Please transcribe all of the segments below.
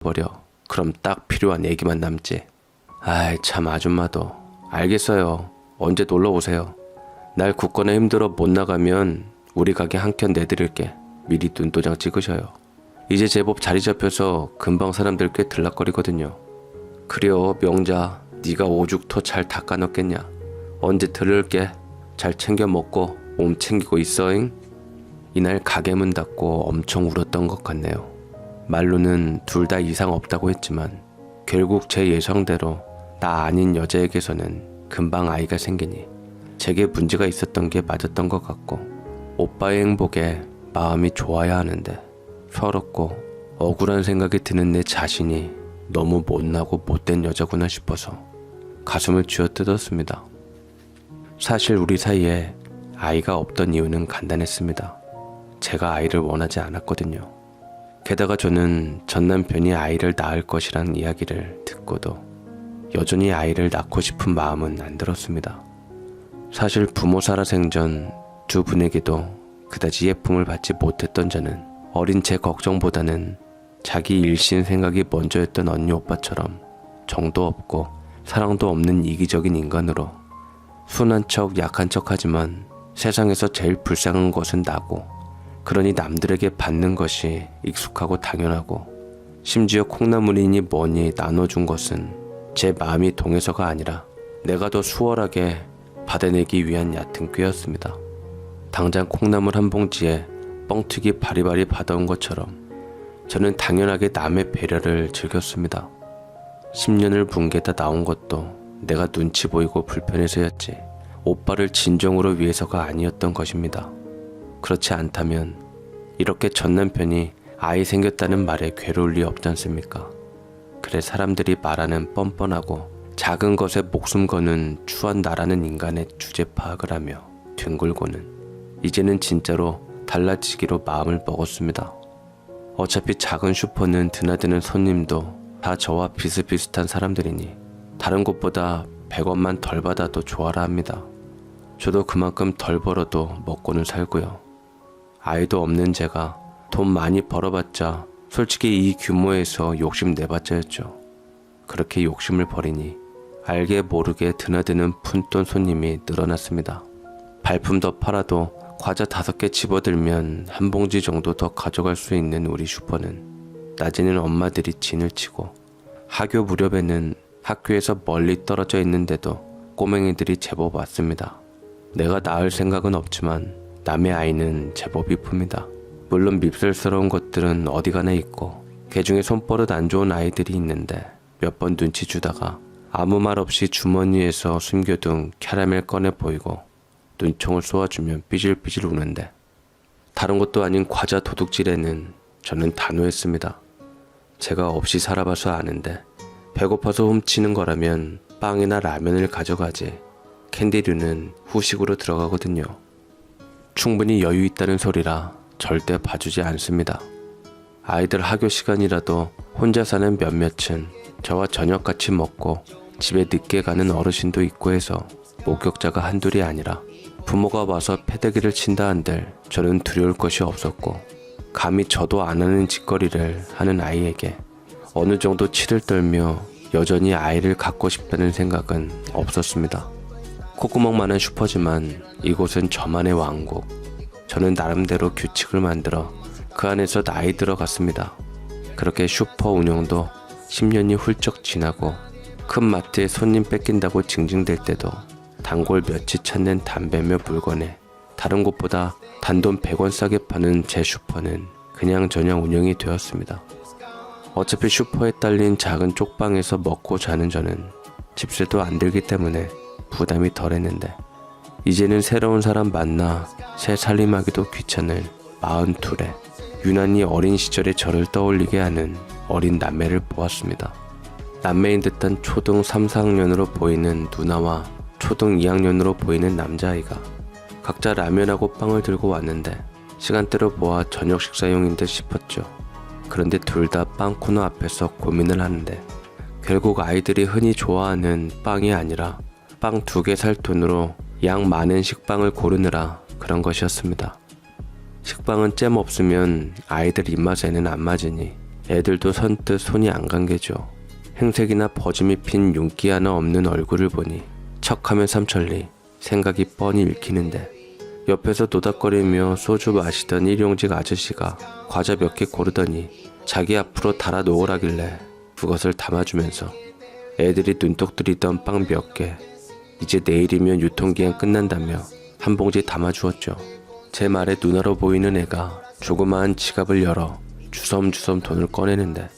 버려. 그럼 딱 필요한 애기만 남지. 아이 참 아줌마도. 알겠어요. 언제 놀러 오세요. 날 굳거나 힘들어 못 나가면 우리 가게 한 켠 내드릴게. 미리 눈도장 찍으셔요. 이제 제법 자리 잡혀서 금방 사람들 꽤 들락거리거든요. 그래요 명자. 네가 오죽터 잘 닦아놓겠냐. 언제 들을게. 잘 챙겨 먹고 몸 챙기고 있어잉. 이날 가게 문 닫고 엄청 울었던 것 같네요. 말로는 둘 다 이상 없다고 했지만 결국 제 예상대로 나 아닌 여자에게서는 금방 아이가 생기니 제게 문제가 있었던 게 맞았던 것 같고, 오빠의 행복에 마음이 좋아야 하는데 서럽고 억울한 생각이 드는 내 자신이 너무 못나고 못된 여자구나 싶어서 가슴을 쥐어뜯었습니다. 사실 우리 사이에 아이가 없던 이유는 간단했습니다. 제가 아이를 원하지 않았거든요. 게다가 저는 전 남편이 아이를 낳을 것이란 이야기를 듣고도 여전히 아이를 낳고 싶은 마음은 안 들었습니다. 사실 부모 살아생전 두 분에게도 그다지 예쁨을 받지 못했던 저는 어린 제 걱정보다는 자기 일신 생각이 먼저였던 언니 오빠처럼 정도 없고 사랑도 없는 이기적인 인간으로 순한 척 약한 척 하지만 세상에서 제일 불쌍한 것은 나고, 그러니 남들에게 받는 것이 익숙하고 당연하고, 심지어 콩나물이니 뭐니 나눠준 것은 제 마음이 동해서가 아니라 내가 더 수월하게 받아내기 위한 얕은 꾀였습니다. 당장 콩나물 한 봉지에 뻥튀기 바리바리 받아온 것처럼 저는 당연하게 남의 배려를 즐겼습니다. 10년을 붕괴다 나온 것도 내가 눈치 보이고 불편해서였지 오빠를 진정으로 위해서가 아니었던 것입니다. 그렇지 않다면 이렇게 전 남편이 아이 생겼다는 말에 괴로울 리 없지 않습니까? 그래 사람들이 말하는 뻔뻔하고 작은 것에 목숨 거는 추한 나라는 인간의 주제 파악을 하며 뒹굴고는 이제는 진짜로 달라지기로 마음을 먹었습니다. 어차피 작은 슈퍼는 드나드는 손님도 다 저와 비슷비슷한 사람들이니 다른 곳보다 100원만 덜 받아도 좋아라 합니다. 저도 그만큼 덜 벌어도 먹고는 살고요. 아이도 없는 제가 돈 많이 벌어봤자 솔직히 이 규모에서 욕심 내봤자였죠. 그렇게 욕심을 버리니 알게 모르게 드나드는 푼돈 손님이 늘어났습니다. 발품 더 팔아도 과자 5개 집어들면 한 봉지 정도 더 가져갈 수 있는 우리 슈퍼는 낮에는 엄마들이 진을 치고 하교 무렵에는 학교에서 멀리 떨어져 있는데도 꼬맹이들이 제법 왔습니다. 내가 낳을 생각은 없지만 남의 아이는 제법 이쁩니다. 물론 밉살스러운 것들은 어디 가나 있고 개중에 손버릇 안 좋은 아이들이 있는데 몇 번 눈치 주다가 아무 말 없이 주머니에서 숨겨둔 캐러멜 꺼내 보이고 눈총을 쏘아주면 삐질삐질 우는데 다른 것도 아닌 과자 도둑질에는 저는 단호했습니다. 제가 없이 살아봐서 아는데 배고파서 훔치는 거라면 빵이나 라면을 가져가지 캔디류는 후식으로 들어가거든요. 충분히 여유 있다는 소리라 절대 봐주지 않습니다. 아이들 학교 시간이라도 혼자 사는 몇몇은 저와 저녁 같이 먹고 집에 늦게 가는 어르신도 있고 해서 목격자가 한둘이 아니라 부모가 와서 패대기를 친다 한들 저는 두려울 것이 없었고, 감히 저도 안 하는 짓거리를 하는 아이에게 어느 정도 치를 떨며 여전히 아이를 갖고 싶다는 생각은 없었습니다. 콧구멍만한 슈퍼지만 이곳은 저만의 왕국. 저는 나름대로 규칙을 만들어 그 안에서 나이 들어갔습니다. 그렇게 슈퍼 운영도 10년이 훌쩍 지나고 큰 마트에 손님 뺏긴다고 징징댈 때도 단골 몇이 찾는 담배며 물건에 다른 곳보다 단돈 100원 싸게 파는 제 슈퍼는 그냥저냥 운영이 되었습니다. 어차피 슈퍼에 딸린 작은 쪽방에서 먹고 자는 저는 집세도 안 들기 때문에 부담이 덜했는데, 이제는 새로운 사람 만나 새 살림하기도 귀찮을 42에 유난히 어린 시절의 저를 떠올리게 하는 어린 남매를 보았습니다. 남매인 듯한 초등 3, 4학년으로 보이는 누나와 초등 2학년으로 보이는 남자아이가 각자 라면하고 빵을 들고 왔는데 시간대로 보아 저녁 식사용인 듯 싶었죠. 그런데 둘 다 빵 코너 앞에서 고민을 하는데 결국 아이들이 흔히 좋아하는 빵이 아니라 빵 2개 살 돈으로 양 많은 식빵을 고르느라 그런 것이었습니다. 식빵은 잼 없으면 아이들 입맛에는 안 맞으니 애들도 선뜻 손이 안 간 게죠. 행색이나 버짐이 핀 윤기 하나 없는 얼굴을 보니 척하면 삼천리 생각이 뻔히 읽히는데, 옆에서 노닥거리며 소주 마시던 일용직 아저씨가 과자 몇 개 고르더니 자기 앞으로 달아 놓으라길래 그것을 담아주면서 애들이 눈독 들이던 빵 몇 개, 이제 내일이면 유통기한 끝난다며 한 봉지 담아주었죠. 제 말에 누나로 보이는 애가 조그마한 지갑을 열어 주섬주섬 돈을 꺼내는데,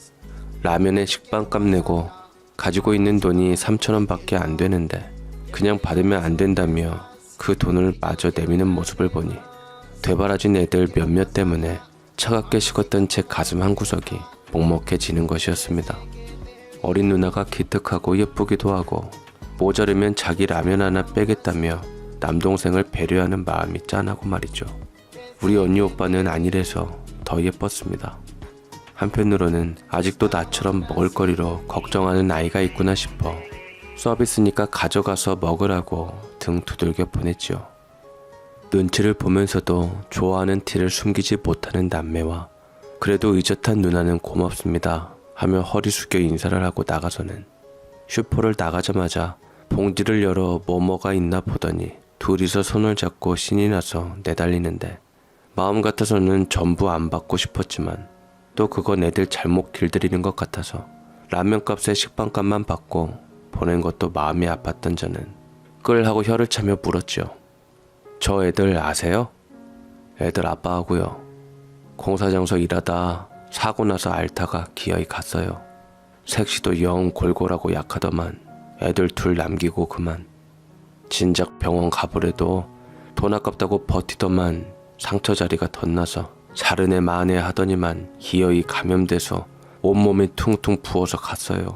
라면에 식빵값 내고 가지고 있는 돈이 3,000원 밖에 안 되는데 그냥 받으면 안 된다며 그 돈을 마저 내미는 모습을 보니 되바라진 애들 몇몇 때문에 차갑게 식었던 제 가슴 한구석이 먹먹해지는 것이었습니다. 어린 누나가 기특하고 예쁘기도 하고 모자르면 자기 라면 하나 빼겠다며 남동생을 배려하는 마음이 짠하고 말이죠. 우리 언니 오빠는 아니래서 더 예뻤습니다. 한편으로는 아직도 나처럼 먹을거리로 걱정하는 아이가 있구나 싶어 서비스니까 가져가서 먹으라고 등 두들겨 보냈죠. 눈치를 보면서도 좋아하는 티를 숨기지 못하는 남매와 그래도 의젓한 누나는 고맙습니다 하며 허리 숙여 인사를 하고 나가서는 슈퍼를 나가자마자 봉지를 열어 뭐가 있나 보더니 둘이서 손을 잡고 신이 나서 내달리는데, 마음 같아서는 전부 안 받고 싶었지만 또 그건 애들 잘못 길들이는 것 같아서 라면값에 식빵값만 받고 보낸 것도 마음이 아팠던 저는 끌 하고 혀를 차며 물었죠. 저 애들 아세요? 애들 아빠하고요. 공사장서 일하다 사고 나서 앓다가 기어이 갔어요. 색시도 영 골골하고 약하더만 애들 둘 남기고 그만. 진작 병원 가보래도 돈 아깝다고 버티더만 상처 자리가 덧나서 사르네 마네 하더니만 기어이 감염돼서 온몸이 퉁퉁 부어서 갔어요.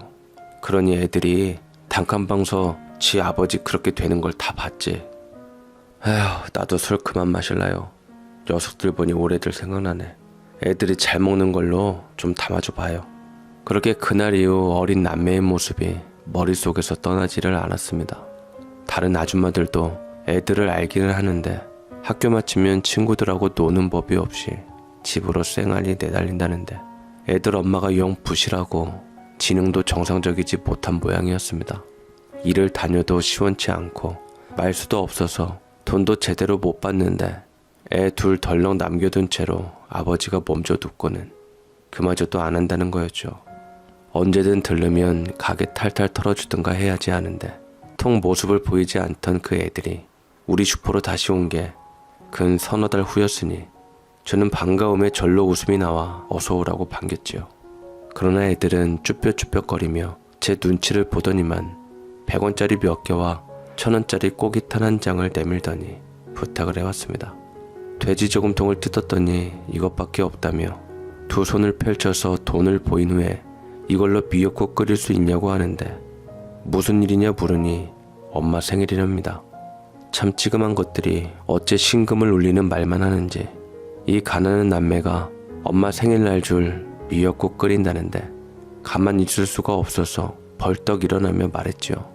그러니 애들이 단칸방서 지 아버지 그렇게 되는 걸 다 봤지. 에휴, 나도 술 그만 마실라요. 녀석들 보니 올해들 생각나네. 애들이 잘 먹는 걸로 좀 담아줘 봐요. 그렇게 그날 이후 어린 남매의 모습이 머릿속에서 떠나지를 않았습니다. 다른 아줌마들도 애들을 알기는 하는데 학교 마치면 친구들하고 노는 법이 없이 집으로 쌩알이 내달린다는데, 애들 엄마가 영 부실하고 지능도 정상적이지 못한 모양이었습니다. 일을 다녀도 시원치 않고 말수도 없어서 돈도 제대로 못 받는데 애 둘 덜렁 남겨둔 채로 아버지가 몸져 눕고는 그마저도 안 한다는 거였죠. 언제든 들르면 가게 탈탈 털어주든가 해야지 하는데 통 모습을 보이지 않던 그 애들이 우리 슈퍼로 다시 온 게 근 서너 달 후였으니 저는 반가움에 절로 웃음이 나와 어서 오라고 반겼지요. 그러나 애들은 쭈뼛쭈뼛거리며 제 눈치를 보더니만 100원짜리 몇 개와 1000원짜리 꼬깃한 한 장을 내밀더니 부탁을 해왔습니다. 돼지 저금통을 뜯었더니 이것밖에 없다며 두 손을 펼쳐서 돈을 보인 후에 이걸로 미역국 끓일 수 있냐고 하는데, 무슨 일이냐 물으니 엄마 생일이랍니다. 참 찌금한 것들이 어째 신금을 울리는 말만 하는지 이 가난한 남매가 엄마 생일날 줄 미역국 끓인다는데 가만히 있을 수가 없어서 벌떡 일어나며 말했죠.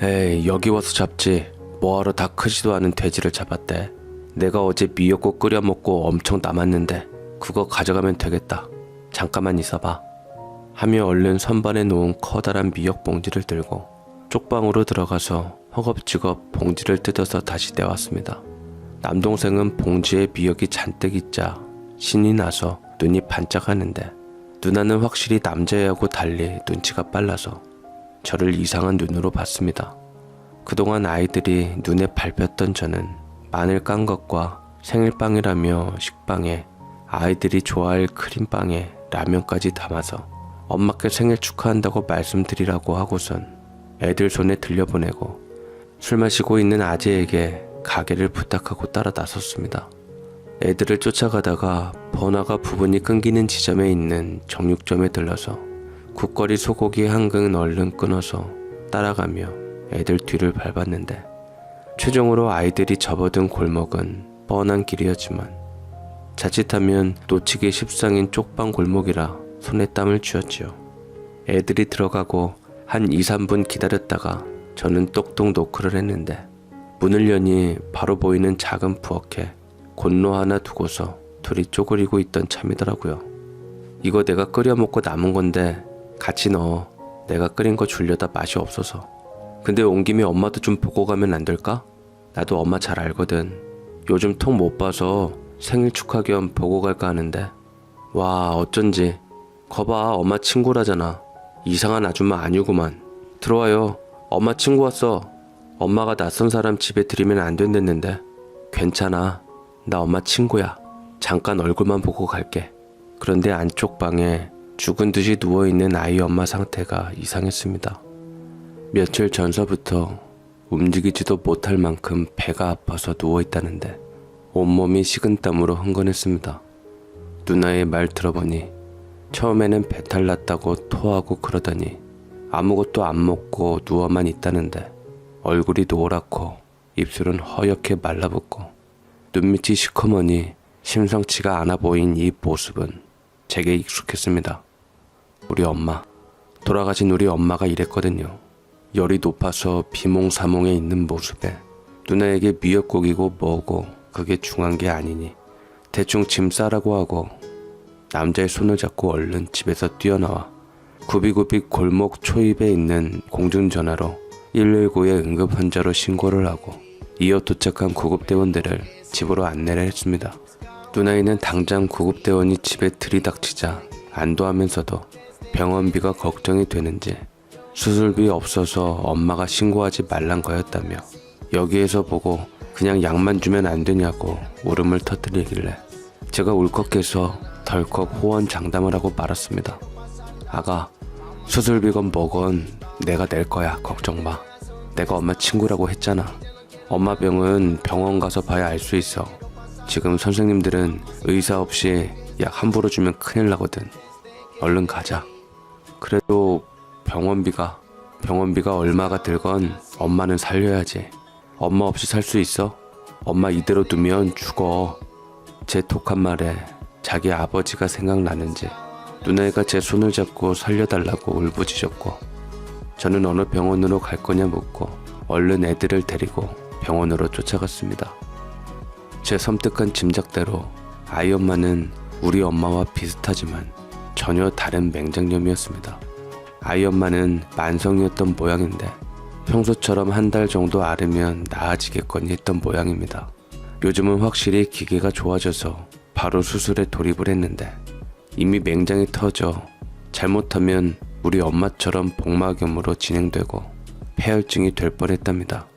에이, 여기 와서 잡지 뭐하러 다 크지도 않은 돼지를 잡았대. 내가 어제 미역국 끓여 먹고 엄청 남았는데 그거 가져가면 되겠다. 잠깐만 있어봐 하며 얼른 선반에 놓은 커다란 미역 봉지를 들고 쪽방으로 들어가서 허겁지겁 봉지를 뜯어서 다시 내왔습니다. 남동생은 봉지에 미역이 잔뜩 있자 신이 나서 눈이 반짝하는데, 누나는 확실히 남자애하고 달리 눈치가 빨라서 저를 이상한 눈으로 봤습니다. 그동안 아이들이 눈에 밟혔던 저는 마늘 깐 것과 생일빵이라며 식빵에 아이들이 좋아할 크림빵에 라면까지 담아서 엄마께 생일 축하한다고 말씀드리라고 하고선 애들 손에 들려보내고 술 마시고 있는 아재에게 가게를 부탁하고 따라 나섰습니다. 애들을 쫓아가다가 번화가 부분이 끊기는 지점에 있는 정육점에 들러서 국거리 소고기 한 그릇 얼른 끊어서 따라가며 애들 뒤를 밟았는데, 최종으로 아이들이 접어든 골목은 뻔한 길이었지만 자칫하면 놓치기 십상인 쪽방 골목이라 손에 땀을 쥐었지요. 애들이 들어가고 한 2-3분 기다렸다가 저는 똑똑 노크를 했는데 문을 여니 바로 보이는 작은 부엌에 곤로 하나 두고서 둘이 쪼그리고 있던 참이더라고요. 이거 내가 끓여 먹고 남은 건데 같이 넣어. 내가 끓인 거 주려다 맛이 없어서. 근데 온 김에 엄마도 좀 보고 가면 안 될까? 나도 엄마 잘 알거든. 요즘 통 못 봐서 생일 축하 겸 보고 갈까 하는데. 와, 어쩐지. 거봐, 엄마 친구라잖아. 이상한 아줌마 아니구만. 들어와요. 엄마 친구 왔어. 엄마가 낯선 사람 집에 들이면 안 된댔는데. 괜찮아. 나 엄마 친구야. 잠깐 얼굴만 보고 갈게. 그런데 안쪽 방에 죽은 듯이 누워있는 아이 엄마 상태가 이상했습니다. 며칠 전서부터 움직이지도 못할 만큼 배가 아파서 누워있다는데 온몸이 식은땀으로 흥건했습니다. 누나의 말 들어보니 처음에는 배탈 났다고 토하고 그러더니 아무것도 안 먹고 누워만 있다는데 얼굴이 노랗고 입술은 허옇게 말라붙고 눈밑이 시커머니 심상치가 않아 보인 이 모습은 제게 익숙했습니다. 우리 엄마, 돌아가신 우리 엄마가 이랬거든요. 열이 높아서 비몽사몽에 있는 모습에 누나에게 미역국이고 뭐고 그게 중요한 게 아니니 대충 짐 싸라고 하고 남자의 손을 잡고 얼른 집에서 뛰어나와 굽이굽이 골목 초입에 있는 공중전화로 119에 응급환자로 신고를 하고 이어 도착한 구급대원들을 집으로 안내를 했습니다. 누나이는 당장 구급대원이 집에 들이닥치자 안도하면서도 병원비가 걱정이 되는지 수술비 없어서 엄마가 신고하지 말란 거였다며 여기에서 보고 그냥 약만 주면 안 되냐고 울음을 터뜨리길래 제가 울컥해서 덜컥 호언장담을 하고 말았습니다. 아가, 수술비건 뭐건 내가 낼 거야. 걱정 마. 내가 엄마 친구라고 했잖아. 엄마 병은 병원 가서 봐야 알 수 있어. 지금 선생님들은 의사 없이 약 함부로 주면 큰일 나거든. 얼른 가자. 그래도 병원비가 얼마가 들건 엄마는 살려야지. 엄마 없이 살 수 있어? 엄마 이대로 두면 죽어. 제 톡한 말에 자기 아버지가 생각나는지 누나애가 제 손을 잡고 살려달라고 울부짖었고 저는 어느 병원으로 갈 거냐 묻고 얼른 애들을 데리고 병원으로 쫓아갔습니다. 제 섬뜩한 짐작대로 아이 엄마는 우리 엄마와 비슷하지만 전혀 다른 맹장염이었습니다. 아이 엄마는 만성이었던 모양인데 평소처럼 한 달 정도 앓으면 나아지겠거니 했던 모양입니다. 요즘은 확실히 기계가 좋아져서 바로 수술에 돌입을 했는데 이미 맹장이 터져 잘못하면 우리 엄마처럼 복막염으로 진행되고 폐혈증이 될 뻔했답니다.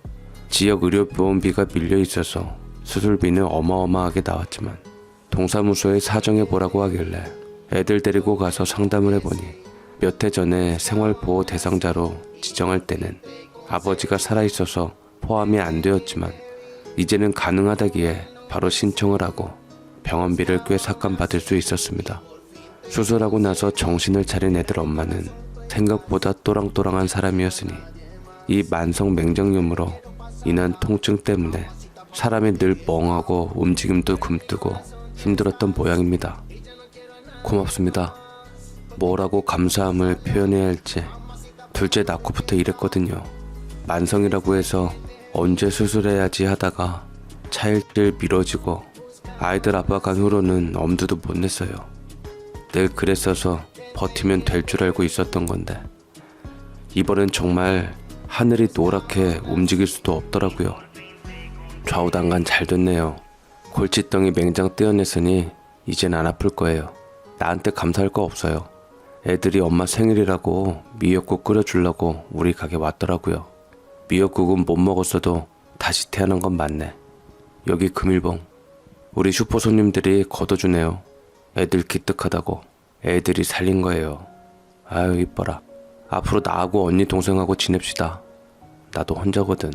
지역 의료보험비가 밀려 있어서 수술비는 어마어마하게 나왔지만 동사무소에 사정해보라고 하길래 애들 데리고 가서 상담을 해보니 몇 해 전에 생활보호 대상자로 지정할 때는 아버지가 살아있어서 포함이 안 되었지만 이제는 가능하다기에 바로 신청을 하고 병원비를 꽤 삭감받을 수 있었습니다. 수술하고 나서 정신을 차린 애들 엄마는 생각보다 또랑또랑한 사람이었으니 이 만성 맹장염으로 인한 통증 때문에 사람이 늘 멍하고 움직임도 굼뜨고 힘들었던 모양입니다. 고맙습니다. 뭐라고 감사함을 표현해야 할지 둘째 낳고부터 이랬거든요. 만성이라고 해서 언제 수술해야지 하다가 차일질 미뤄지고 아이들 아빠 간 후로는 엄두도 못 냈어요. 늘 그랬어서 버티면 될 줄 알고 있었던 건데 이번엔 정말 하늘이 노랗게 움직일 수도 없더라고요. 좌우당간 잘 됐네요. 골칫덩이 맹장 떼어냈으니 이젠 안 아플 거예요. 나한테 감사할 거 없어요. 애들이 엄마 생일이라고 미역국 끓여주려고 우리 가게 왔더라고요. 미역국은 못 먹었어도 다시 태어난 건 맞네. 여기 금일봉. 우리 슈퍼 손님들이 걷어주네요. 애들 기특하다고. 애들이 살린 거예요. 아유 이뻐라. 앞으로 나하고 언니 동생하고 지냅시다. 나도 혼자거든.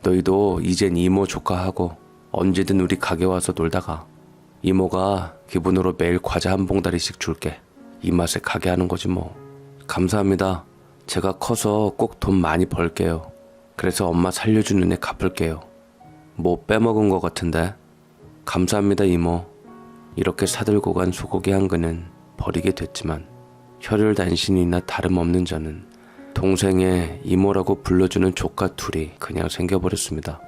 너희도 이젠 이모 조카하고 언제든 우리 가게 와서 놀다가 이모가 기분으로 매일 과자 한 봉다리씩 줄게. 이 맛에 가게 하는 거지 뭐. 감사합니다. 제가 커서 꼭 돈 많이 벌게요. 그래서 엄마 살려주는 애 갚을게요. 뭐 빼먹은 거 같은데. 감사합니다 이모. 이렇게 사들고 간 소고기 한 근은 버리게 됐지만 혈혈단신이나 다름없는 저는 동생의 이모라고 불러주는 조카 둘이 그냥 생겨버렸습니다.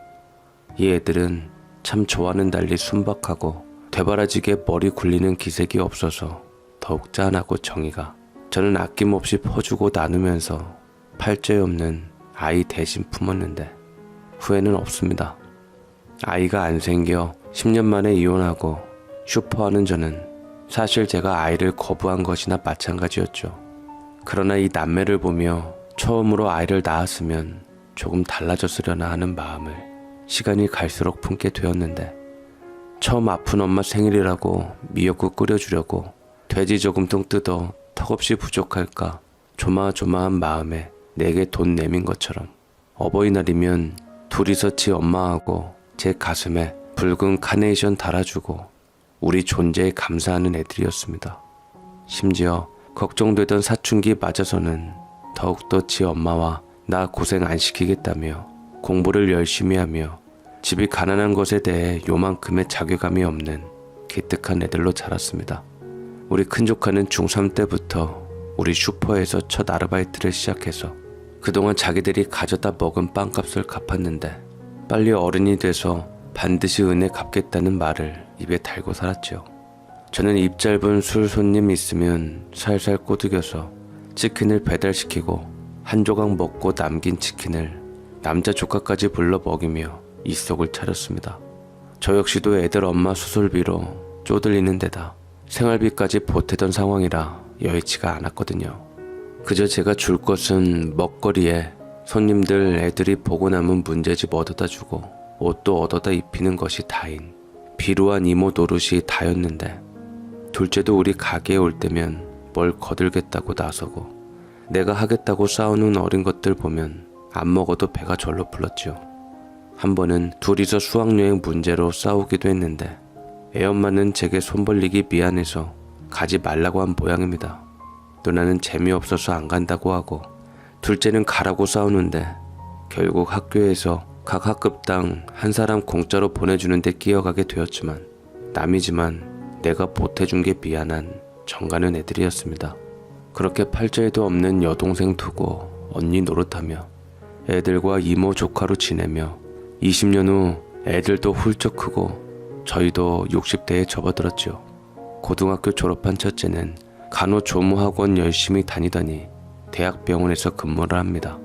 이 애들은 참 좋아하는 달리 순박하고 되바라지게 머리 굴리는 기색이 없어서 더욱 짠하고 정이가. 저는 아낌없이 퍼주고 나누면서 팔자에 없는 아이 대신 품었는데 후회는 없습니다. 아이가 안 생겨 10년 만에 이혼하고 슈퍼하는 저는 사실 제가 아이를 거부한 것이나 마찬가지였죠. 그러나 이 남매를 보며 처음으로 아이를 낳았으면 조금 달라졌으려나 하는 마음을 시간이 갈수록 품게 되었는데, 처음 아픈 엄마 생일이라고 미역국 끓여주려고 돼지 저금통 뜯어 턱없이 부족할까 조마조마한 마음에 내게 돈 내민 것처럼 어버이날이면 둘이서 지 엄마하고 제 가슴에 붉은 카네이션 달아주고 우리 존재에 감사하는 애들이었습니다. 심지어 걱정되던 사춘기 맞아서는 더욱더 지 엄마와 나 고생 안 시키겠다며 공부를 열심히 하며 집이 가난한 것에 대해 요만큼의 자괴감이 없는 기특한 애들로 자랐습니다. 우리 큰조카는 중3 때부터 우리 슈퍼에서 첫 아르바이트를 시작해서 그동안 자기들이 가져다 먹은 빵값을 갚았는데 빨리 어른이 돼서 반드시 은혜 갚겠다는 말을 입에 달고 살았죠. 저는 입 짧은 술 손님 있으면 살살 꼬드겨서 치킨을 배달시키고 한 조각 먹고 남긴 치킨을 남자 조카까지 불러 먹이며 입속을 차렸습니다. 저 역시도 애들 엄마 수술비로 쪼들리는 데다 생활비까지 보태던 상황이라 여의치가 않았거든요. 그저 제가 줄 것은 먹거리에 손님들 애들이 보고 남은 문제집 얻어다 주고 옷도 얻어다 입히는 것이 다인 비루한 이모 노릇이 다였는데, 둘째도 우리 가게에 올 때면 뭘 거들겠다고 나서고 내가 하겠다고 싸우는 어린 것들 보면 안 먹어도 배가 절로 불렀죠. 한 번은 둘이서 수학여행 문제로 싸우기도 했는데 애엄마는 제게 손 벌리기 미안해서 가지 말라고 한 모양입니다. 누나는 재미없어서 안 간다고 하고 둘째는 가라고 싸우는데 결국 학교에서 각 학급당 한 사람 공짜로 보내주는 데 끼어가게 되었지만 남이지만 내가 보태준 게 미안한 정가는 애들이었습니다. 그렇게 팔자에도 없는 여동생 두고 언니 노릇하며 애들과 이모 조카로 지내며 20년 후 애들도 훌쩍 크고 저희도 60대에 접어들었죠. 고등학교 졸업한 첫째는 간호조무학원 열심히 다니더니 대학병원에서 근무를 합니다.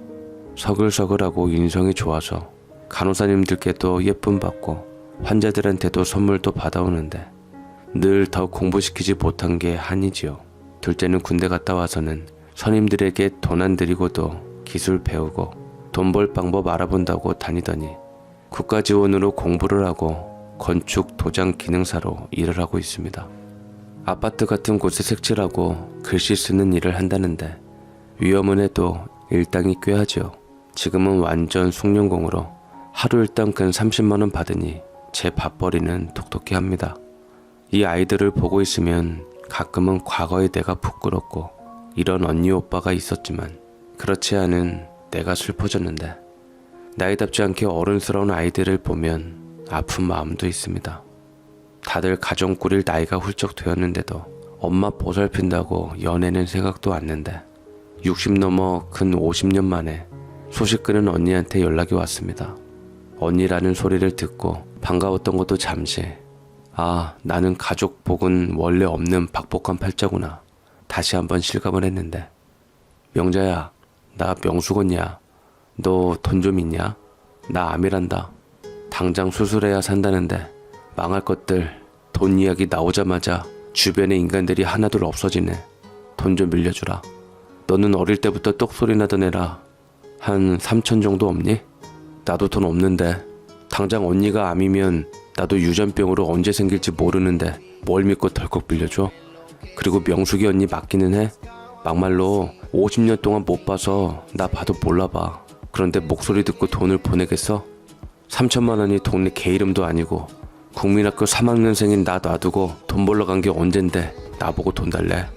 서글서글하고 인성이 좋아서 간호사님들께도 예쁨 받고 환자들한테도 선물도 받아오는데 늘 더 공부시키지 못한 게 한이지요. 둘째는 군대 갔다 와서는 선임들에게 돈 안 들이고도 기술 배우고 돈 벌 방법 알아본다고 다니더니 국가 지원으로 공부를 하고 건축 도장 기능사로 일을 하고 있습니다. 아파트 같은 곳에 색칠하고 글씨 쓰는 일을 한다는데 위험은 해도 일당이 꽤 하죠. 지금은 완전 숙련공으로 하루 일당 근 30만 원 받으니 제 밥벌이는 톡톡히 합니다. 이 아이들을 보고 있으면 가끔은 과거의 내가 부끄럽고 이런 언니 오빠가 있었지만 그렇지 않은 내가 슬퍼졌는데, 나이답지 않게 어른스러운 아이들을 보면 아픈 마음도 있습니다. 다들 가정 꾸릴 나이가 훌쩍 되었는데도 엄마 보살핀다고 연애는 생각도 않는데 60 넘어 근 50년 만에 소식 끄는 언니한테 연락이 왔습니다. 언니라는 소리를 듣고 반가웠던 것도 잠시, 아, 나는 가족 복은 원래 없는 박복한 팔자구나, 다시 한번 실감을 했는데, 명자야, 나 명수건이야. 너 돈 좀 있냐? 나 암이란다. 당장 수술해야 산다는데 망할 것들 돈 이야기 나오자마자 주변의 인간들이 하나둘 없어지네. 돈 좀 빌려주라. 너는 어릴 때부터 똑소리 나던 애라 한 3천 정도 없니? 나도 돈 없는데 당장 언니가 암이면 나도 유전병으로 언제 생길지 모르는데 뭘 믿고 덜컥 빌려줘? 그리고 명숙이 언니 맞기는 해? 막말로 50년 동안 못 봐서 나 봐도 몰라봐. 그런데 목소리 듣고 돈을 보내겠어? 3천만 원이 동네 개 이름도 아니고 국민학교 3학년생인 나 놔두고 돈 벌러 간 게 언젠데 나보고 돈 달래?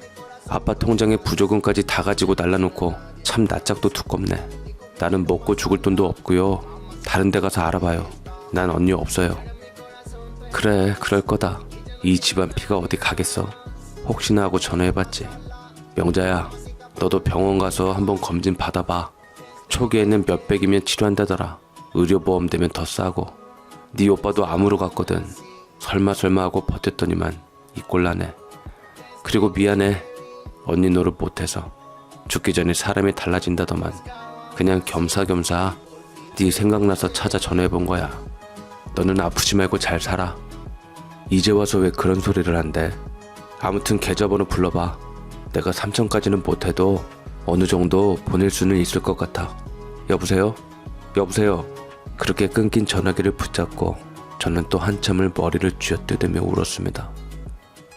아빠 통장에 부조금까지 다 가지고 날라놓고 참 낯짝도 두껍네. 나는 먹고 죽을 돈도 없고요. 다른 데 가서 알아봐요. 난 언니 없어요. 그래, 그럴 거다. 이 집안 피가 어디 가겠어. 혹시나 하고 전화해봤지. 명자야, 너도 병원 가서 한번 검진 받아봐. 초기에는 몇백이면 치료한다더라. 의료보험 되면 더 싸고. 네 오빠도 암으로 갔거든. 설마 하고 버텼더니만 이 꼴나네. 그리고 미안해. 언니 노릇 못해서. 죽기 전에 사람이 달라진다더만. 그냥 겸사겸사 네 생각나서 찾아 전화해본 거야. 너는 아프지 말고 잘 살아. 이제 와서 왜 그런 소리를 한대? 아무튼 계좌번호 불러봐. 내가 3천까지는 못해도 어느 정도 보낼 수는 있을 것 같아. 여보세요? 여보세요? 그렇게 끊긴 전화기를 붙잡고 저는 또 한참을 머리를 쥐어뜯으며 울었습니다.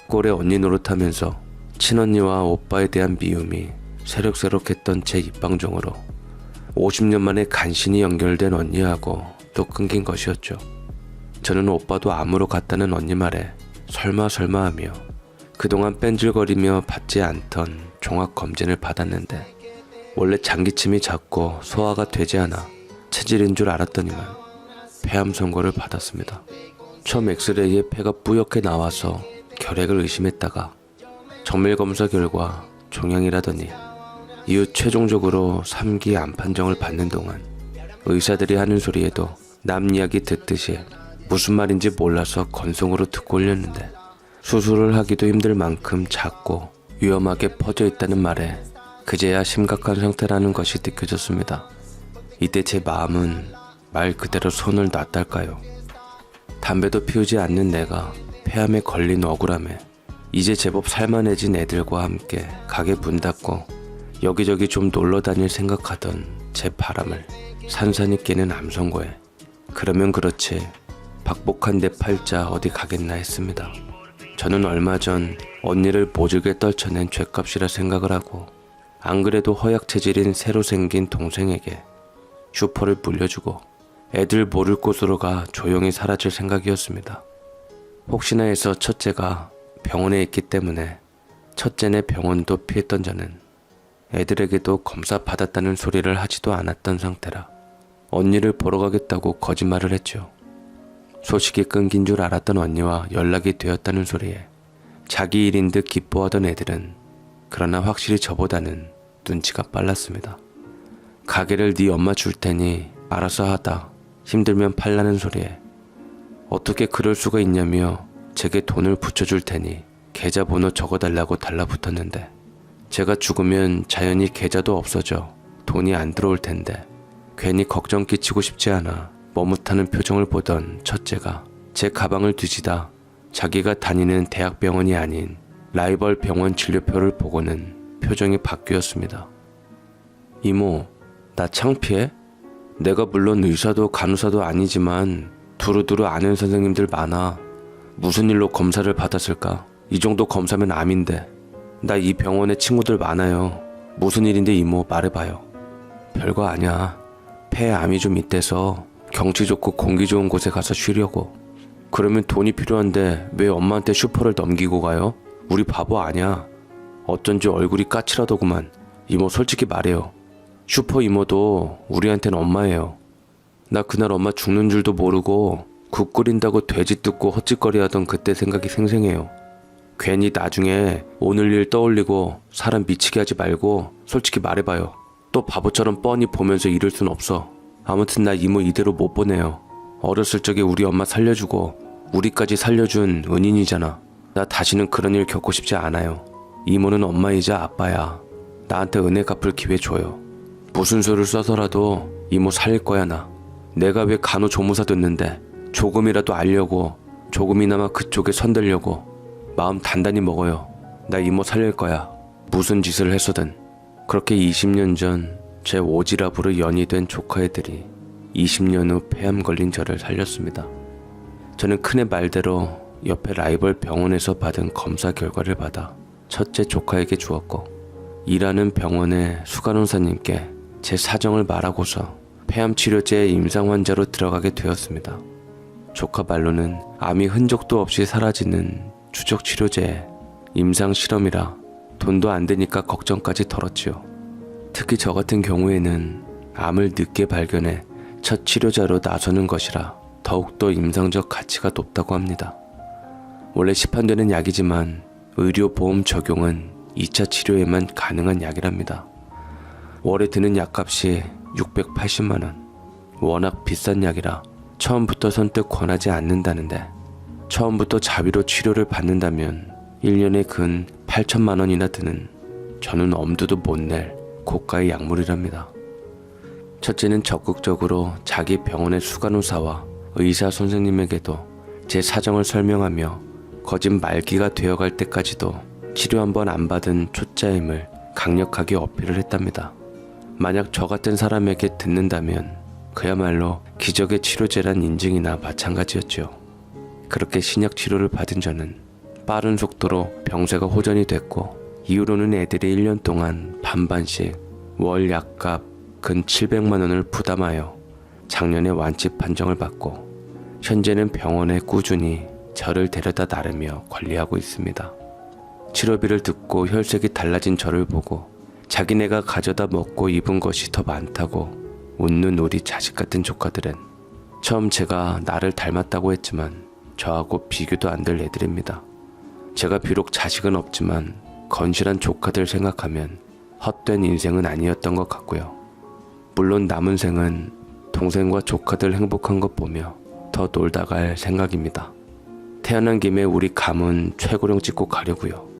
꼴에 언니 노릇하면서 친언니와 오빠에 대한 미움이 새록새록했던 제 입방정으로 50년 만에 간신히 연결된 언니하고 또 끊긴 것이었죠. 저는 오빠도 암으로 갔다는 언니 말에 설마 하며 그동안 뺀질거리며 받지 않던 종합검진을 받았는데 원래 장기침이 잦고 소화가 되지 않아 체질인 줄 알았더니만 폐암 선고를 받았습니다. 처음 엑스레이에 폐가 뿌옇게 나와서 결핵을 의심했다가 정밀검사 결과 종양이라더니 이후 최종적으로 3기 암 판정을 받는 동안 의사들이 하는 소리에도 남 이야기 듣듯이 무슨 말인지 몰라서 건성으로 듣고 올렸는데 수술을 하기도 힘들 만큼 작고 위험하게 퍼져 있다는 말에 그제야 심각한 상태라는 것이 느껴졌습니다. 이때 제 마음은 말 그대로 손을 놨달까요. 담배도 피우지 않는 내가 폐암에 걸린 억울함에 이제 제법 살만해진 애들과 함께 가게 문 닫고 여기저기 좀 놀러 다닐 생각하던 제 바람을 산산이 깨는 암 선고에 그러면 그렇지 박복한 내 팔자 어디 가겠나 했습니다. 저는 얼마 전 언니를 모질게 떨쳐낸 죗값이라 생각을 하고 안 그래도 허약 체질인 새로 생긴 동생에게 슈퍼를 물려주고 애들 모를 곳으로 가 조용히 사라질 생각이었습니다. 혹시나 해서 첫째가 병원에 있기 때문에 첫째네 병원도 피했던 저는 애들에게도 검사 받았다는 소리를 하지도 않았던 상태라 언니를 보러 가겠다고 거짓말을 했죠. 소식이 끊긴 줄 알았던 언니와 연락이 되었다는 소리에 자기 일인 듯 기뻐하던 애들은 그러나 확실히 저보다는 눈치가 빨랐습니다. 가게를 네 엄마 줄 테니 알아서 하다 힘들면 팔라는 소리에 어떻게 그럴 수가 있냐며 제게 돈을 붙여줄 테니 계좌번호 적어달라고 달라붙었는데 제가 죽으면 자연히 계좌도 없어져 돈이 안 들어올 텐데 괜히 걱정 끼치고 싶지 않아 머뭇하는 표정을 보던 첫째가 제 가방을 뒤지다 자기가 다니는 대학병원이 아닌 라이벌 병원 진료표를 보고는 표정이 바뀌었습니다. 이모, 나 창피해? 내가 물론 의사도 간호사도 아니지만 두루두루 아는 선생님들 많아. 무슨 일로 검사를 받았을까? 이 정도 검사면 암인데. 나 이 병원에 친구들 많아요. 무슨 일인데 이모 말해봐요. 별거 아니야. 폐에 암이 좀 있대서 경치 좋고 공기 좋은 곳에 가서 쉬려고. 그러면 돈이 필요한데 왜 엄마한테 슈퍼를 넘기고 가요? 우리 바보 아니야. 어쩐지 얼굴이 까칠하더구만. 이모 솔직히 말해요. 슈퍼 이모도 우리한테는 엄마예요. 나 그날 엄마 죽는 줄도 모르고 국 끓인다고 돼지 뜯고 헛짓거리 하던 그때 생각이 생생해요. 괜히 나중에 오늘 일 떠올리고 사람 미치게 하지 말고 솔직히 말해봐요. 또 바보처럼 뻔히 보면서 이럴 순 없어. 아무튼 나 이모 이대로 못 보내요. 어렸을 적에 우리 엄마 살려주고 우리까지 살려준 은인이잖아. 나 다시는 그런 일 겪고 싶지 않아요. 이모는 엄마이자 아빠야. 나한테 은혜 갚을 기회 줘요. 무슨 수를 써서라도 이모 살릴 거야 나. 내가 왜 간호조무사 됐는데 조금이라도 알려고 조금이나마 그쪽에 선들려고 마음 단단히 먹어요. 나 이모 살릴 거야. 무슨 짓을 했어든. 그렇게 20년 전 제 오지랖으로 연이 된 조카애들이 20년 후 폐암 걸린 저를 살렸습니다. 저는 큰애 말대로 옆에 라이벌 병원에서 받은 검사 결과를 받아 첫째 조카에게 주었고 일하는 병원의 수간호사님께 제 사정을 말하고서 폐암 치료제의 임상 환자로 들어가게 되었습니다. 조카 말로는 암이 흔적도 없이 사라지는 추적 치료제에 임상 실험이라 돈도 안 되니까 걱정까지 덜었지요. 특히 저 같은 경우에는 암을 늦게 발견해 첫 치료자로 나서는 것이라 더욱더 임상적 가치가 높다고 합니다. 원래 시판되는 약이지만 의료보험 적용은 2차 치료에만 가능한 약이랍니다. 월에 드는 약값이 680만원. 워낙 비싼 약이라 처음부터 선뜻 권하지 않는다는데 처음부터 자비로 치료를 받는다면 1년에 근 8천만 원이나 드는 저는 엄두도 못 낼 고가의 약물이랍니다. 첫째는 적극적으로 자기 병원의 수간호사와 의사 선생님에게도 제 사정을 설명하며 거짓 말기가 되어갈 때까지도 치료 한 번 안 받은 초짜임을 강력하게 어필을 했답니다. 만약 저 같은 사람에게 듣는다면 그야말로 기적의 치료제란 인증이나 마찬가지였죠. 그렇게 신약 치료를 받은 저는 빠른 속도로 병세가 호전이 됐고, 이후로는 애들이 1년 동안 반반씩 월 약값 근 700만 원을 부담하여 작년에 완치 판정을 받고, 현재는 병원에 꾸준히 저를 데려다 나르며 관리하고 있습니다. 치료비를 듣고 혈색이 달라진 저를 보고 자기네가 가져다 먹고 입은 것이 더 많다고 웃는 우리 자식 같은 조카들은 처음 제가 나를 닮았다고 했지만 저하고 비교도 안 될 애들입니다. 제가 비록 자식은 없지만 건실한 조카들 생각하면 헛된 인생은 아니었던 것 같고요. 물론 남은 생은 동생과 조카들 행복한 것 보며 더 놀다 갈 생각입니다. 태어난 김에 우리 가문 최고령 찍고 가려고요.